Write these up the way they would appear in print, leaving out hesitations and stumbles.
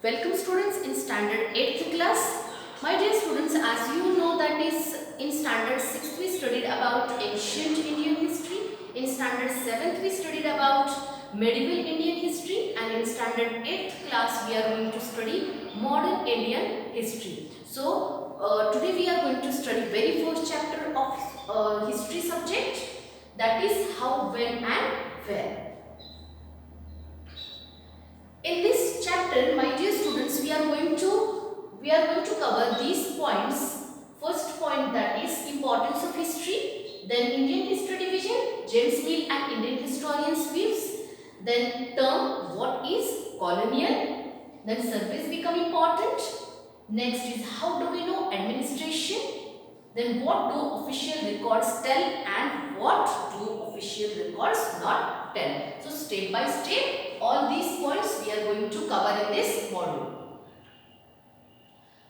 Welcome students in standard 8th class. My dear students, as you know that is in standard 6th we studied about ancient Indian history. In standard 7th we studied about medieval Indian history, and in standard 8th class we are going to study modern Indian history. So today we are going to study very first chapter of history subject, that is how, when and where. In this chapter, my dear students, we are going to cover these points. First point, that is importance of history, then Indian history division, James Mill and Indian historians' views, then term what is colonial, then service become important. Next is how do we know administration, then what do official records tell and what do official records not tell. So step by step all these points we are going to cover in this module.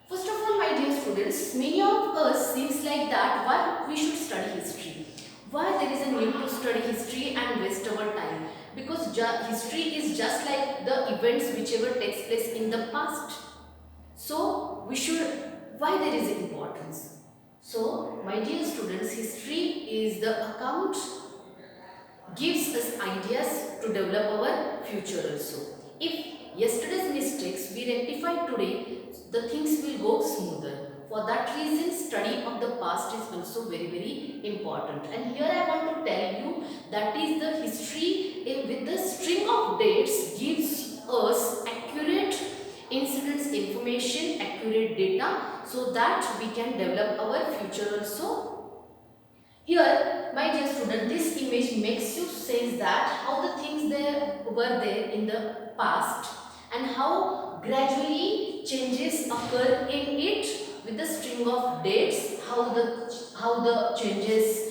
First of all, my dear students, many of us seems like that why we should study history. Why there is a need to study history and waste our time? Because history is just like the events whichever takes place in the past. So we should, why there is importance? So my dear students, history is the account gives us ideas to develop our future also. If yesterday's mistakes we rectify today, the things will go smoother. For that reason, study of the past is also very important. And here I want to tell you that is the history with the string of dates gives us accurate incidents information, accurate data, so that we can develop our future also. Here, my dear student, this image makes you sense that how the things there were there in the past and how gradually changes occur in it with the string of dates, how the changes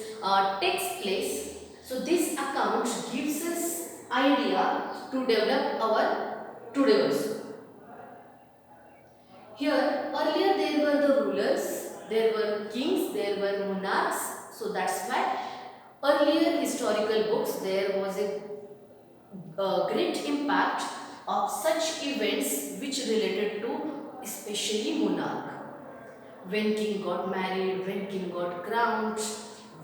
takes place. So this account gives us idea to develop our today also. Here, earlier there were the rulers, there were kings, there were monarchs. So that's why earlier historical books there was a great impact of such events which related to especially monarch. When king got married, when king got crowned,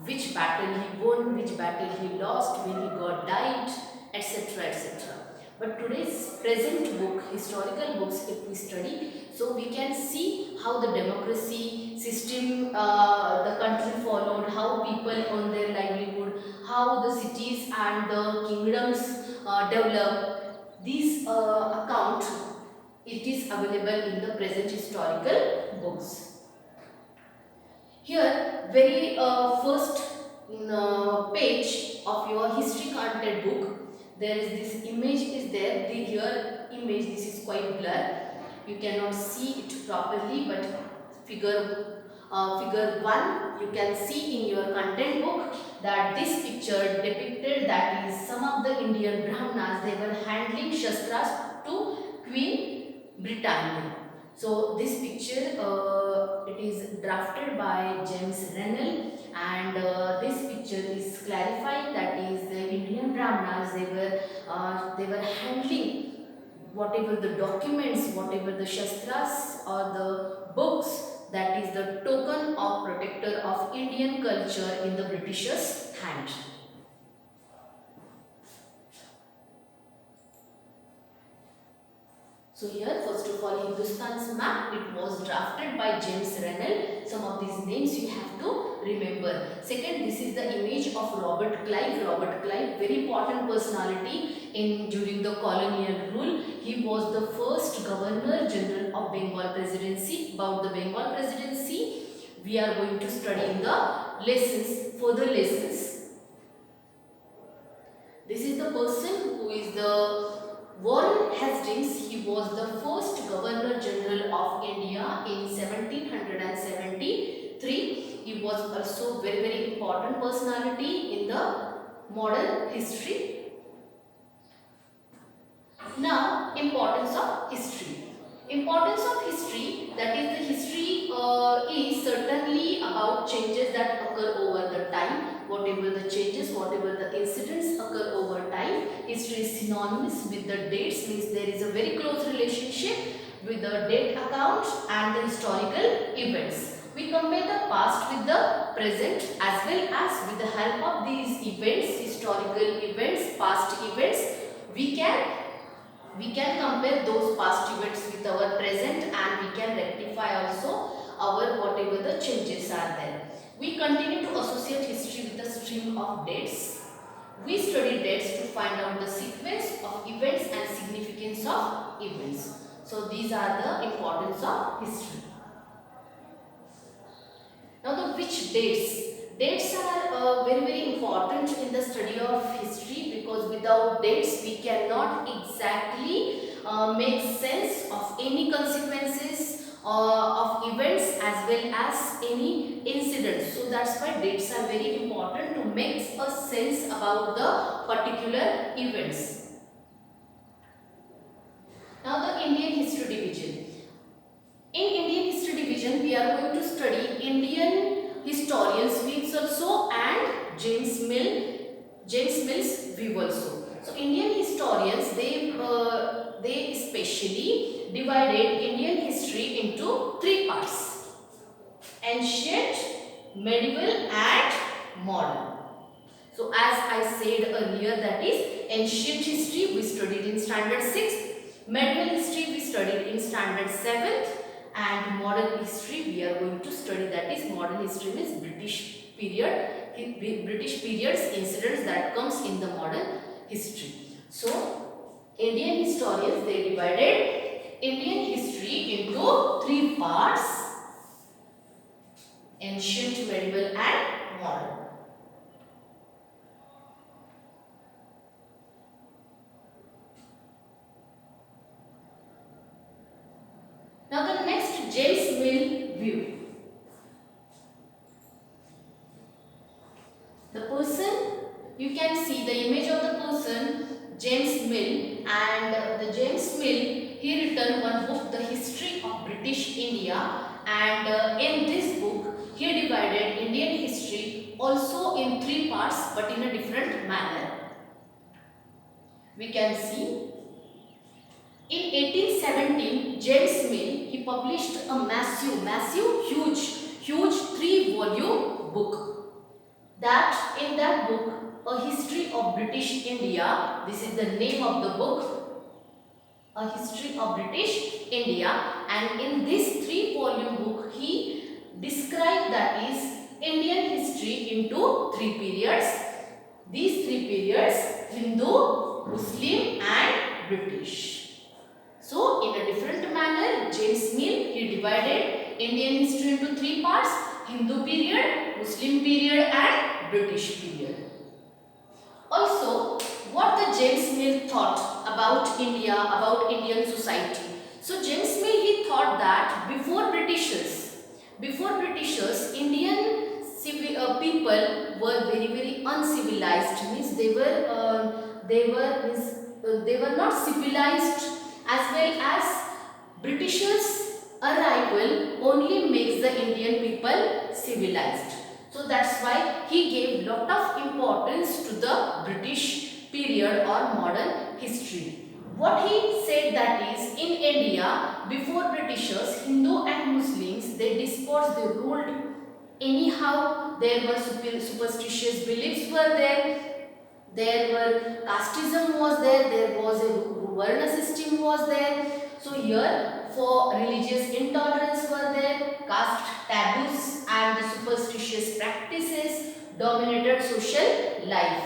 which battle he won, which battle he lost, when he got died, etc. etc. But today's present book, historical books, if we study, so we can see how the democracy system the country followed, how people earn their livelihood, how the cities and the kingdoms develop. These account, it is available in the present historical books. Here, very first page of your history content book, there is this image is there. The here image, this is quite blur. You cannot see it properly, but figure 1 you can see in your content book that this picture depicted that is some of the Indian Brahmanas, they were handling shastras to Queen Britannia. So this picture it is drafted by James Rennell, and this picture is clarifying that is the Indian Brahmanas, they were handling whatever the documents, whatever the shastras or the books, that is the token of protector of Indian culture in the Britishers' hand. So here, first of all, Hindustan's map, it was drafted by James Rennell. Some of these names you have to remember. Second, this is the image of Robert Clive. Robert Clive, very important personality during the colonial rule. He was the first Governor General of Bengal Presidency. About the Bengal Presidency, we are going to study in the lessons, further lessons. This is the person who is the Warren Hastings. He was the first Governor General of India in 1773. He was also very important personality in the modern history. Now, importance of history. Importance of history, that is the history is certainly about changes that occur over the time. Whatever the changes, whatever the incidents occur over time, history is synonymous with the dates, means there is a very close relationship with the date account and the historical events. We compare the past with the present as well as with the help of these events, historical events, past events, we can compare those past events with our present, and we can rectify also our whatever the changes are there. We continue to associate history with a stream of dates. We study dates to find out the sequence of events and significance of events. So these are the importance of history. Now the which dates? Dates are very important in the study of history, because without dates we cannot exactly make sense of any consequences of events as well as any incidents. So that's why dates are very important to make a sense about the particular events. Now the Indian History Division. In Indian History Division, we are going to study Indian historians views also and James Mill's view also. So Indian historians, they especially divided Indian history into three parts: ancient, medieval and modern. So as I said earlier, that is ancient history we studied in standard 6th, medieval history we studied in standard 7th, and modern history we are going to study, that is modern history means British periods incidents that comes in the modern history. So Indian historians, they divided Indian history into three parts: ancient, medieval and modern. Now the next, James Mill view. The person, you can see the image of the person James Mill, and the James Mill, he written one book, The History of British India, and in this book he divided Indian history also in three parts but in a different manner. We can see in 1817, James Mill, he published a huge 3-volume book. That in that book, A History of British India, this is the name of the book, A History of British India, and in this 3-volume book, he described, that is Indian history, into three periods. These three periods: Hindu, Muslim and British. So, in a different manner, James Mill, he divided Indian history into three parts: Hindu period, Muslim period and British period. Also, what the James Mill thought about India, about Indian society. So, James Mill, he thought that before Britishers, Indian people were very uncivilized. Means they were not civilized, as well as Britishers' arrival only makes the Indian people civilized. So that's why he gave lot of importance to the British period or modern history. What he said, that is, in India before Britishers, Hindu and Muslims, they dispersed, they ruled anyhow. There were superstitious beliefs were there were casteism was there was a Varna system was there. So here, for religious intolerance were there, caste taboos and the superstitious practices dominated social life.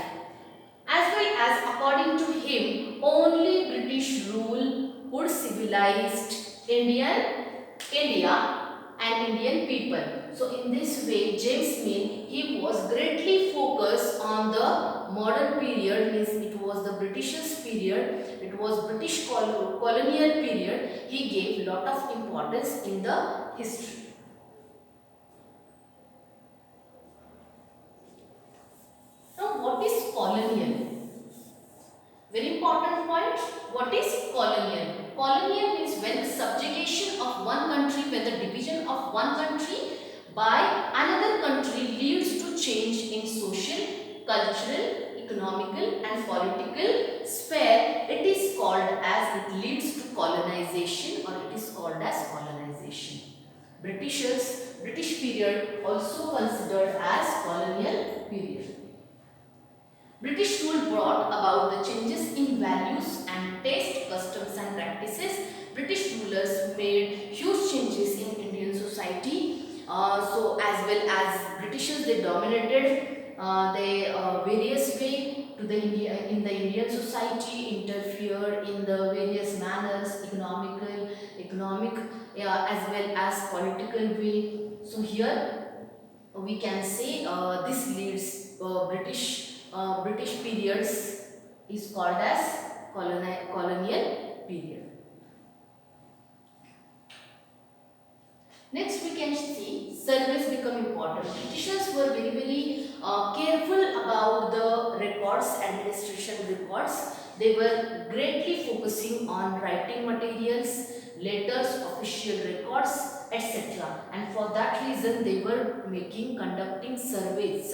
As well as, according to him, only British rule would civilize India and Indian people. So in this way, James Mill, he was greatly focused on the modern period, means it was the Britishers period, it was British colonial period. He gave lot of importance in the history. Now, what is colonial? Very important point. What is colonial? Colonial means when the subjugation of one country, when the division of one country by another country leads to change in social, cultural, economical and political sphere, it is called as, it leads to colonization, or it is called as colonization. British period also considered as colonial period. British rule brought about the changes in values and taste, customs and practices. British rulers made huge changes in Indian society. So as well as Britishers, they dominated various way to the in the Indian society, interfered in the various manners, economic, as well as political way. So here we can say this leads British periods is called as colonial period. Next we can see surveys become important. Britishers were very careful about the records, administration records. They were greatly focusing on writing materials, letters, official records, etc. And for that reason they were conducting surveys,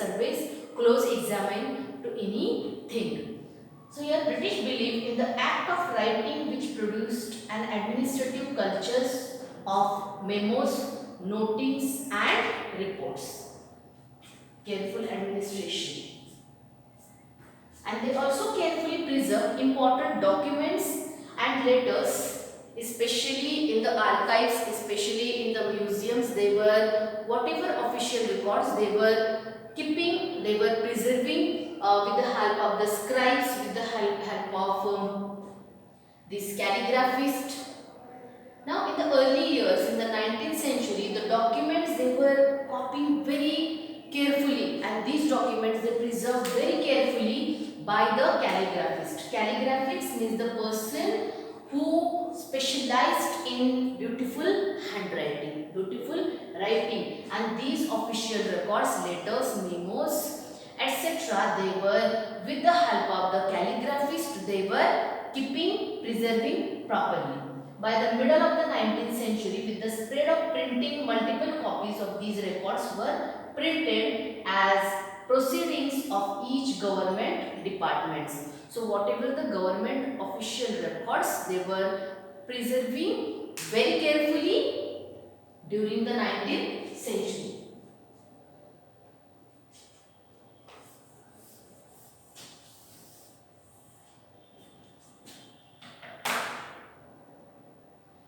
close examine to anything. So here British believed in the act of writing, which produced an administrative cultures of memos, notings and reports. Careful administration. And they also carefully preserved important documents and letters, especially in the archives, especially in the museums. They were, whatever official records they were keeping, they were preserving with the help of the scribes, with the help of this calligraphist. Now in the early years, in the 19th century, the documents they were copying very carefully, and these documents they preserved very carefully by the calligraphist. Calligraphist means the person who specialized in beautiful handwriting, beautiful writing, and these official records, letters, memos, etc. they were, with the help of the calligraphist, they were preserving properly. By the middle of the 19th century, with the spread of printing, multiple copies of these records were printed as proceedings of each government departments. So whatever the government official records, they were preserving very carefully during the 19th century.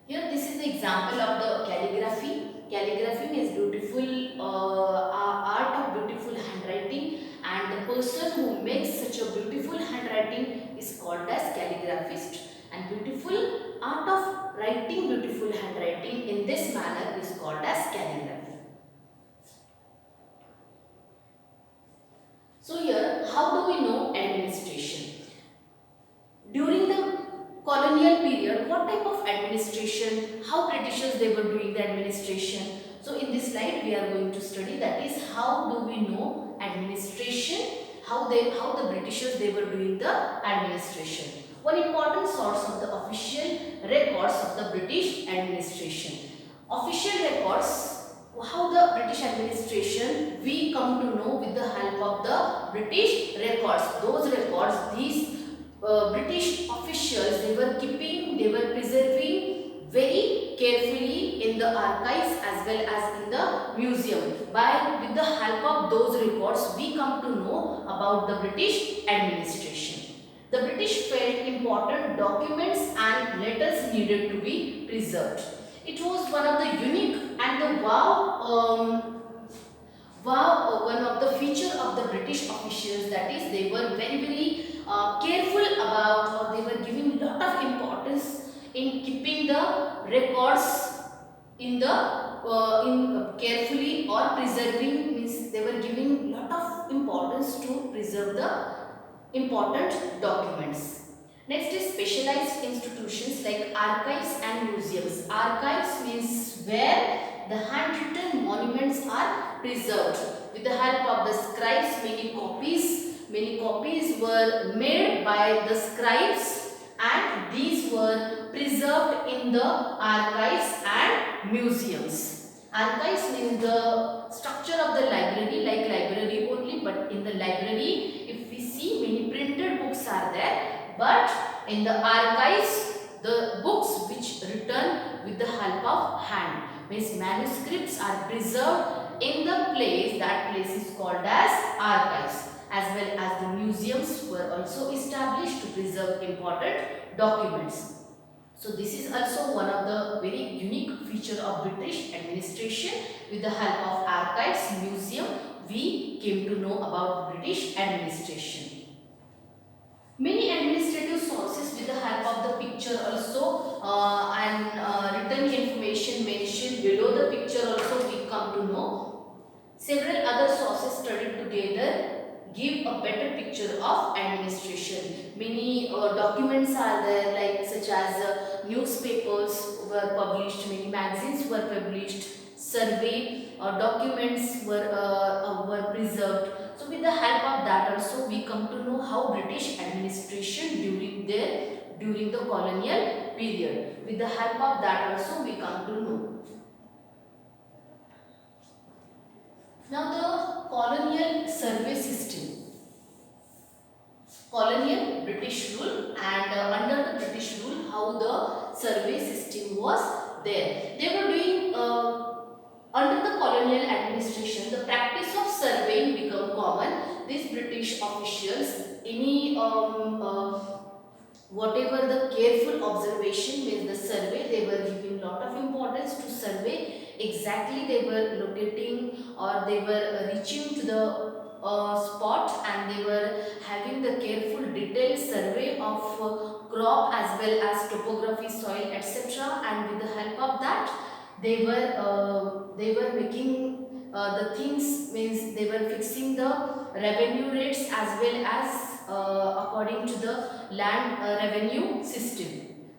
Here this is the example of the calligraphy. Calligraphy means beautiful art of beautiful handwriting, and the person who makes such a beautiful handwriting is called as calligraphist. And beautiful art of writing beautiful handwriting in this manner is called as calligraphy. So here, how do we know administration? During the colonial period, what type of administration, how Britishers they were doing the administration? So in this slide we are going to study, that is, how do we know administration, how the Britishers they were doing the administration. One important source of the official records of the British administration. Official records, how the British administration we come to know with the help of the British records. Those records, these British officials, they were preserving very carefully in the archives as well as in the museum. With the help of those records, we come to know about the British administration. The British felt important documents and letters needed to be preserved. It was one of the unique and the one of the feature of the British officials, that is, they were very careful about, or they were giving lot of importance in keeping the records in carefully, or preserving means they were giving lot of importance to preserve the important documents. Next is specialized institutions like archives and museums. Archives means where the handwritten monuments are preserved. With the help of the scribes, many copies were made by the scribes, and these were preserved in the archives and museums. Archives means the structure of the library, like library only, but in the library, if we see see many printed books are there, but in the archives, the books which written with the help of hand, means manuscripts are preserved in the place, that place is called as archives. As well as the museums were also established to preserve important documents. So this is also one of the very unique feature of British administration. With the help of archives, museum, we came to know about British administration. Many administrative sources with the help of the picture also and written information mentioned below the picture also we come to know. Several other sources studied together give a better picture of administration. Many documents are there, like such as newspapers were published, many magazines were published, survey documents were preserved. So with the help of that also we come to know how British administration during the colonial period. With the help of that also we come to know. Now the colonial survey system. Colonial British rule, and under the British rule how the survey system was there. They were doing under the colonial administration, the practice of surveying became common. These British officials, any whatever the careful observation means the survey, they were giving lot of importance to survey. Exactly they were locating or they were reaching to the spot, and they were having the careful detailed survey of crop as well as topography, soil, etc. And with the help of that they were making the things, means they were fixing the revenue rates as well as according to the land revenue system.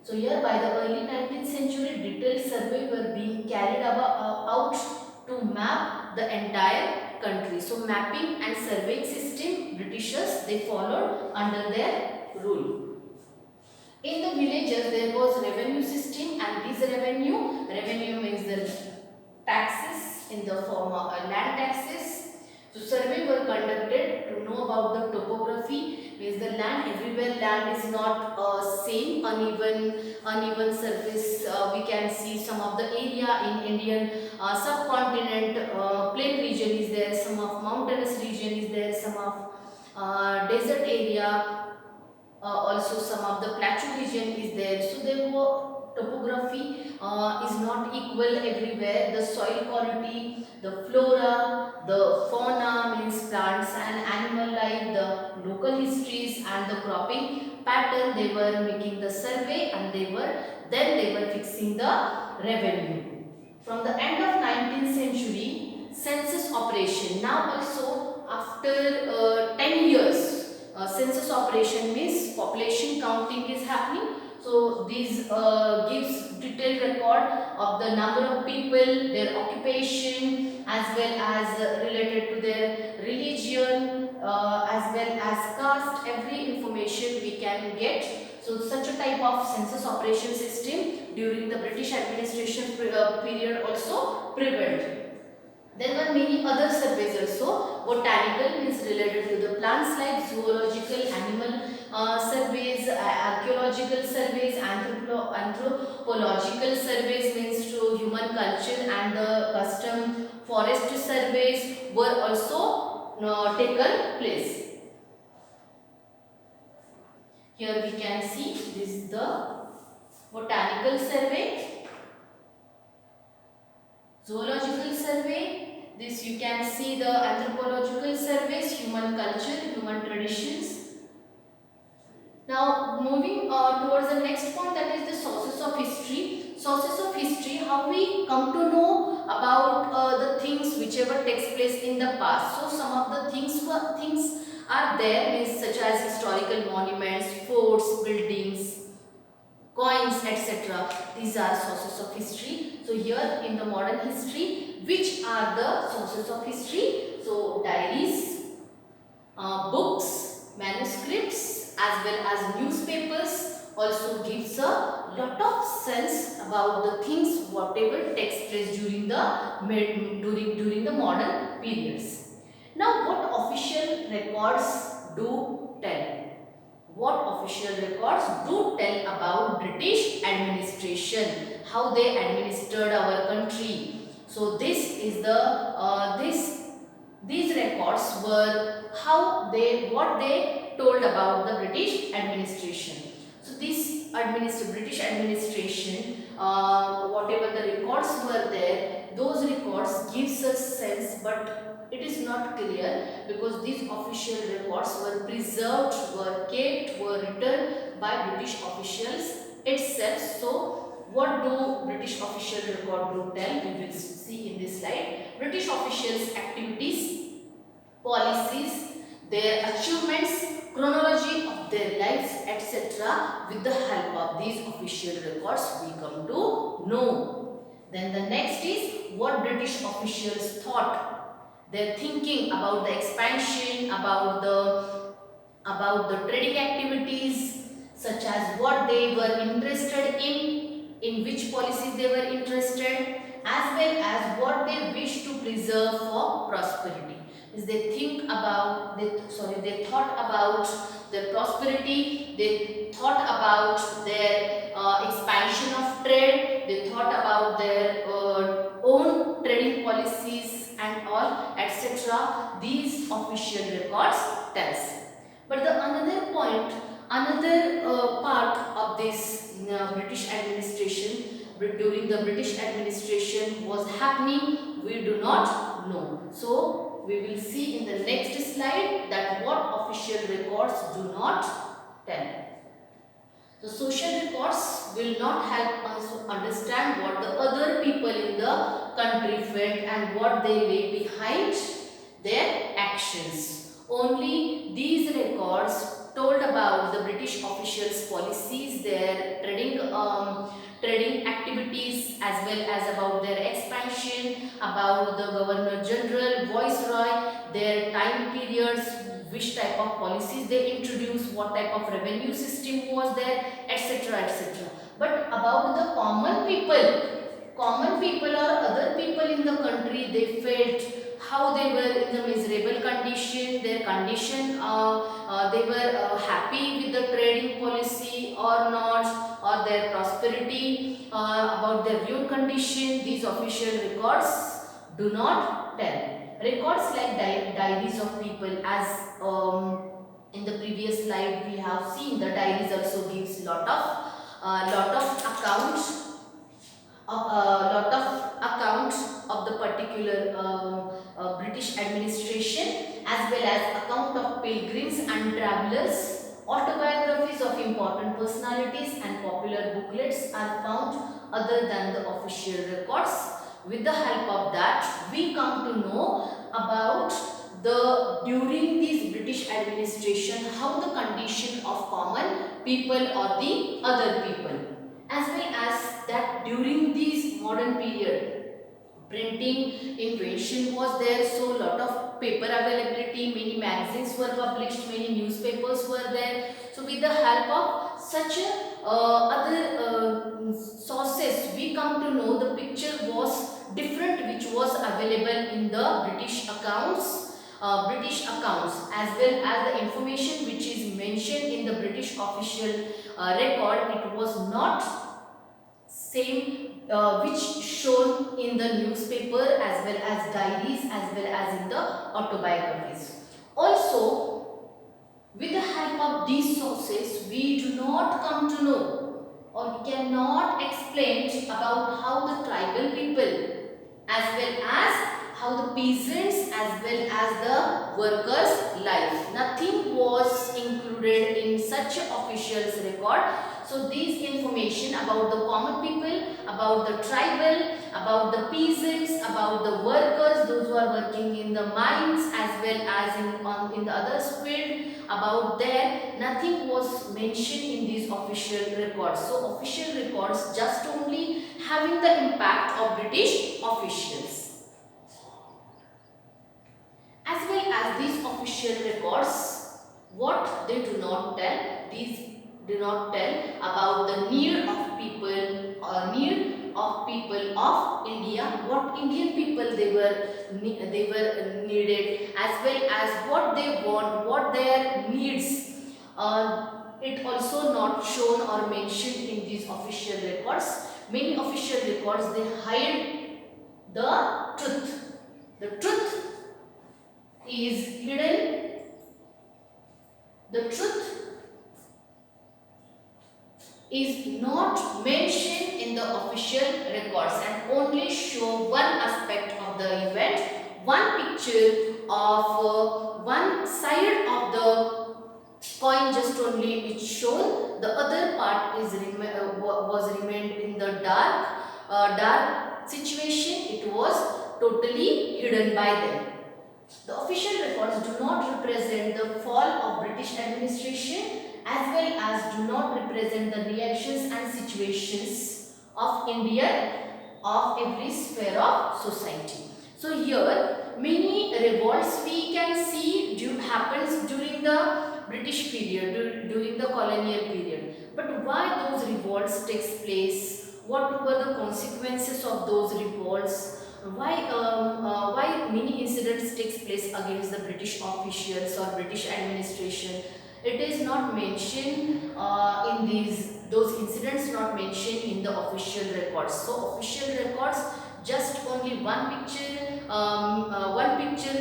So here by the early 19th century, detailed survey were being carried out to map the entire country. So mapping and surveying system Britishers they followed under their rule. In the villages there was revenue system, and this revenue means the taxes in the form of land taxes. So survey were conducted to know about the topography, means the land, everywhere land is not same, uneven surface. We can see some of the area in Indian subcontinent, plain region is there, some of mountainous region is there, some of desert area, also some of the plateau region is there. So there were topography is not equal everywhere. The soil quality, the flora, the fauna means plants and animal life, the local histories and the cropping pattern, they were making the survey, and they were fixing the revenue. From the end of 19th century, census operation. Now also after 10 years, census operation means population counting is happening. So this gives detailed record of the number of people, their occupation, as well as related to their religion, as well as caste. Every information we can get. So such a type of census operation system during the British administration period also prevailed. There were many other surveys also. Botanical means related to the plants life, zoological, animal surveys, archaeological surveys, anthropological surveys means to human culture and the custom, forest surveys were also taken place. Here we can see this is the botanical survey, zoological survey. This you can see the anthropological surveys, human culture, human traditions. Now moving towards the next point, that is the sources of history. Sources of history, how we come to know about the things whichever takes place in the past. So some of the things are there, means such as historical monuments, forts, buildings, coins, etc. These are sources of history. So here in the modern history, which are the sources of history? So diaries, books, manuscripts, as well as newspapers also gives a lot of sense about the things whatever takes place during the modern periods. Now what official records do what official records do tell about British administration, how they administered our country. So this is the these records were what they told about the British administration. So this British administration, whatever the records were there, those records gives us sense, but it is not clear because these official records were preserved, were kept, were written by British officials itself. So what do British official record do tell? We will see in this slide. British officials' activities, policies, their achievements, chronology of their lives, etc. With the help of these official records we come to know. Then the next is what British officials thought, their thinking about the expansion, about the trading activities, such as what they were interested in which policies they were interested, as well as what they wish to preserve for prosperity. Is they thought about their prosperity, they thought about their expansion of trade, they thought about their own trading policies and all, etc. These official records tells. But the another point, another part of this British administration, during the British administration was happening, we do not know. So we will see in the next slide that what official records do not tell. The social records will not help us to understand what the other people in the country felt and what they lay behind their actions. Only these records told about the British officials' policies, their trading activities, as well as about their expansion, about the Governor General, Viceroy, their time periods, which type of policies they introduced, what type of revenue system was there, etc. etc. But about the common people or other people in the country, they felt how they were in the miserable condition, their condition, they were happy with the trading policy or not, or their prosperity, about their real condition. These official records do not tell. Records like diaries of people, as in the previous slide we have seen, the diaries also gives lot of accounts of the particular British administration, as well as account of pilgrims and travelers. Autobiographies of important personalities and popular booklets are found other than the official records. With the help of that, we come to know about during this British administration, how the condition of common people or the other people, as well as that during this modern period, printing invention was there, so lot of paper availability, many magazines were published, many newspapers were there. So with the help of such other sources, we come to know the picture was different, which was available in the British accounts, as well as the information which is mentioned in the British official record. It was not same which shown in the newspaper, as well as diaries, as well as in the autobiographies. Also, with the help of these sources, we do not come to know or we cannot explain about how the tribal people, as well as how the peasants, as well as the workers' life. Nothing was included in such officials record. So these information about the common people, about the tribal, about the peasants, about the workers, those who are working in the mines, as well as in the other field, about there, nothing was mentioned in these official records. So official records just only having the impact of British officials. As well as these official records, what they do not tell, these do not tell about the need of people or need of people of India, what Indian people they were needed, as well as what they want, what their needs. it also not shown or mentioned in these official records. Many official records, they hide the truth. The truth is hidden. The truth is not mentioned in the official records and only show one aspect of the event, one picture of one side of the coin just only is shown. The other part is was remained in the dark situation. It was totally hidden by them. The official records do not represent the fall of British administration as well as do not represent the reactions and situations of India of every sphere of society. So here many revolts we can see happens during the British period, during the colonial period. But why those revolts takes place? What were the consequences of those revolts? Why many incidents takes place against the British officials or British administration? It is not mentioned in those incidents, not mentioned in the official records. So official records just only one picture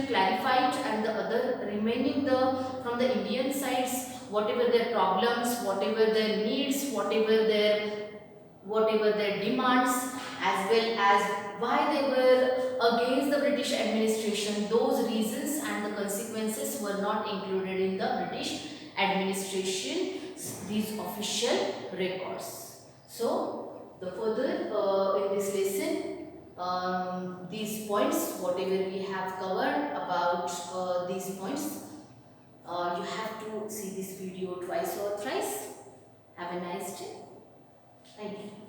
clarified and the other remaining the from the Indian sides, whatever their problems, whatever their needs, whatever their demands, as well as why they were against the British administration, those reasons and the consequences were not included in the British administration, these official records. So the further in this lesson, these points, whatever we have covered about these points, you have to see this video twice or thrice. Have a nice day. Thank you.